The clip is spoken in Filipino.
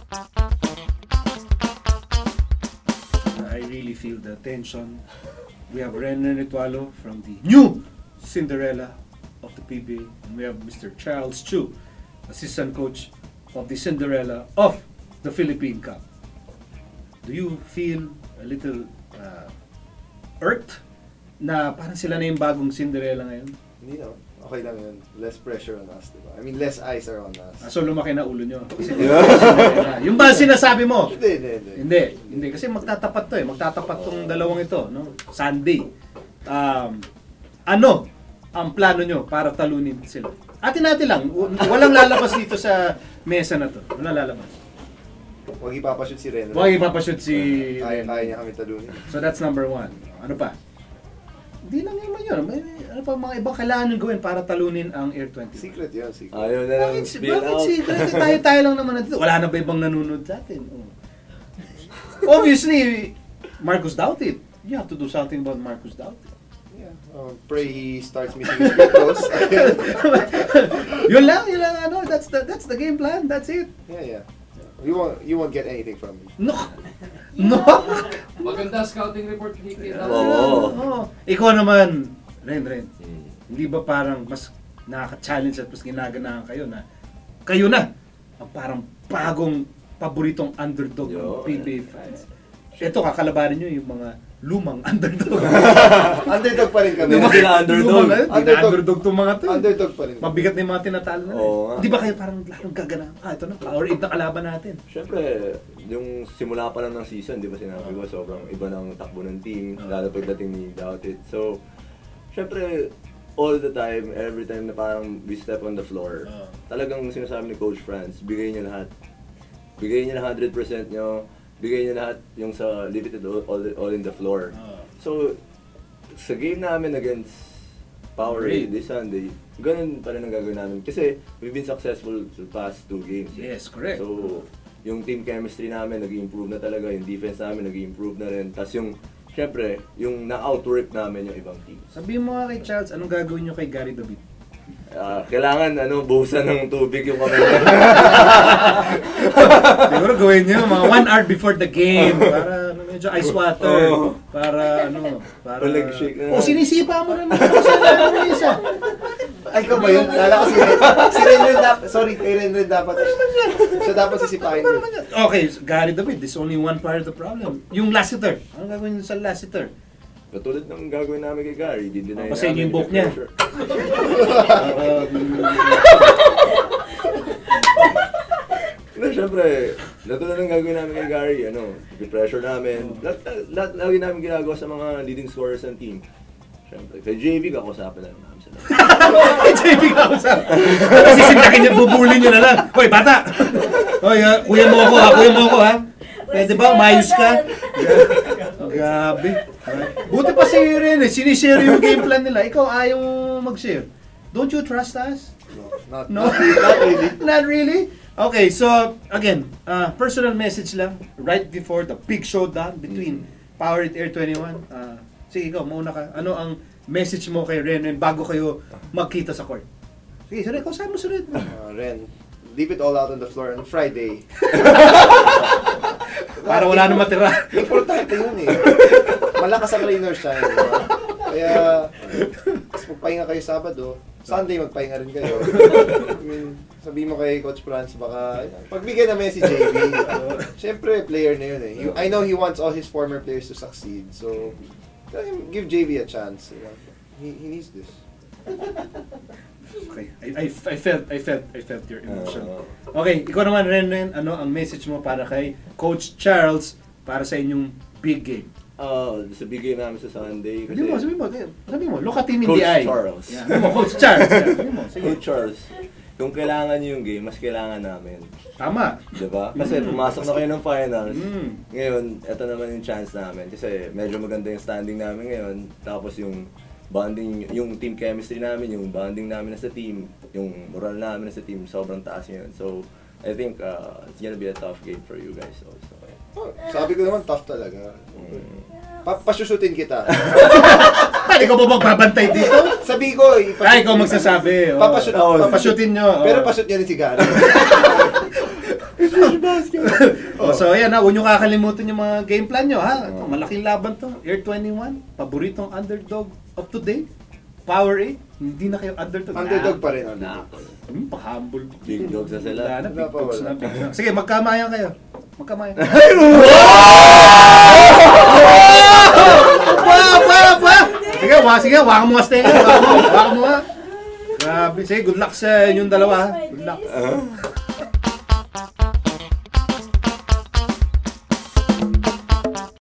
I really feel the tension. We have Renan Ritualo from the new Cinderella of the PBA, and we have Mr. Charles Chu, assistant coach of the Cinderella of the Philippine Cup. Do you feel a little irked na parang sila na yung bagong Cinderella ngayon? Hindi naman. Okay lang yun. Less pressure on us, diba? I mean, less eyes are on us. So lumaki na ulo nyo. Yung ba sinasabi mo? Hindi. Kasi magtatapat to eh. Magtatapat tong dalawang ito, no? Sunday. Ano ang plano nyo para talunin sila? Atin-atin lang. Walang lalabas dito sa mesa na to. Walang lalabas. Huwag ipapashoot si Ren. Huwag ipapashoot si Kaya niya kami talunin. So that's number 1. Ano pa? Hindi lang naman yun. Ano pa mga ibang kailangan nyo gawin para talunin ang Air 20? Secret yun, secret. Ayaw na lang spill out. Secret? Tayo lang naman nandito. Wala na ba ibang nanonood sa atin? Oh. Obviously, Marcus Doughty. You have to do something about Marcus Doughty. Yeah. Pray he starts missing his free throws. Yun lang. Ano, that's the game plan. That's it. Yeah. You won't get anything from me. No. Maganda scouting report kikita. Oo. Ikaw naman, Ren. Hindi ba parang mas nakaka-challenge at mas ginaganahan kayo na ang parang bagong paboritong underdog ng PBA fans? Ito, kakalabanin nyo yung mga lumang underdog. Underdog pa rin kami. Hindi sila underdog. Underdog itong mga to. Underdog pa rin. Mabigat na yung mga tinatalo na. Di ba kayo parang lalong gagana? Ito na, power 8 na kalaban natin. Siyempre, yung simula pa lang ng season, di ba sinabi ko, sobrang iba ng takbo ng team, lalo pagdating ni Doughty. So, siyempre, all the time, every time na parang we step on the floor, talagang sinasabi ni Coach Franz, bigay niya lahat. Bigay niya na 100% niyo. Bigay niya lahat yung sa limited all in the floor. So, sa game namin against Powerade this Sunday, ganun pa rin ang gagawin namin. Kasi we've been successful the past 2 games. Yes, correct. So, yung team chemistry namin nag-improve na talaga, yung defense namin nag-improve na rin. Tapos yung, syempre, yung na-outwork namin yung ibang team. Sabihin mo nga kay Charles, anong gagawin nyo kay Gary David? Kailangan buhusan ng tubig yung kamay. Siguro gawin nyo mga 1 hour before the game para medyo ice water para shake na. Sinisipa mo na isa. Ay, ikaw ba yun? Kala ko si Ren dapat. Sorry, kay Ren dapat. Siya dapat sisipahin mo. Okay, Gary David, this is only one part of the problem. Yung last hitter. Ano gagawin nyo sa last hitter? Katulad ng gagawin namin kay Gary, di deny namin. Pasayin niyo yung book niya. Siyempre, katulad ng gagawin namin kay Gary, i-pressure namin. Lahat lagi namin ginagawa sa mga leading scorers ng team. Siyempre, kay JV, kakusapin na namin sila. Kay JV, kakusapin. Kasi sindakin niya, bubulin niyo na lang. Hoy, bata! Hoy, kuya mo ako ha? Pwede ba? Umayos ka? Grabe. Buti pa si Ren sinishare yung game plan nila. Ikaw ayaw mag-share. Don't you trust us? No? Not really. Not really? Okay, so again, personal message lang right before the big showdown between Powerade Air 21. Sige, ikaw, mauna ka. Ano ang message mo kay Ren bago kayo magkita sa court? Sige, Ren, saan mo si Ren? Ren, leave it all out on the floor on Friday. Para wala nang matira. Importante yun eh. Malakas ang rain or shine. Diba? Kaya, magpahinga kayo Sabado. Sunday, magpahinga rin kayo. I mean, sabihin mo kay Coach Franz, baka pagbigyan namin si JB. Siyempre, player na yun eh. I know he wants all his former players to succeed. So, give JB a chance. You know? He needs this. Okay, I felt your emotion. Okay, ikaw naman Ren, ano ang message mo para kay Coach Charles para sa inyong big game? Sa big game namin sa Sunday. Sabi mo, look at him in the eye. Charles. Yeah. Coach Charles. Coach Charles. Kung kailangan nyo yung game, mas kailangan namin. Tama. Diba? Kasi pumasok na kayo ng finals. Ngayon, ito naman yung chance namin. Kasi medyo maganda yung standing namin ngayon. Tapos yung bonding, yung team chemistry namin, yung bonding namin as a team, yung moral namin as a team, sobrang taas yun. So, I think it's gonna be a tough game for you guys also. Sabi ko naman, tough talaga. Pasusutin kita. Ikaw ba magbabantay dito? Sabi ko, ikaw magsasabi. Papasutin nyo. Pero pasut niya rin si Gary. So ayan ha, huwag nyo kakalimutan yung mga game plan nyo ha. Ito, malaking laban to. Air 21, paboritong underdog of today. Power 8, hindi na kayo underdog. Underdog pa rin. Pa-humble. Big dogs na sila. Wala na, big Wala pa, dogs wala. na, big dogs. Sige, magkamayan kayo. Magkamayan. Sige, sige, waka mo nga waka mo nga. Grabe, sige, good luck sa inyong dalawa ha. Good luck.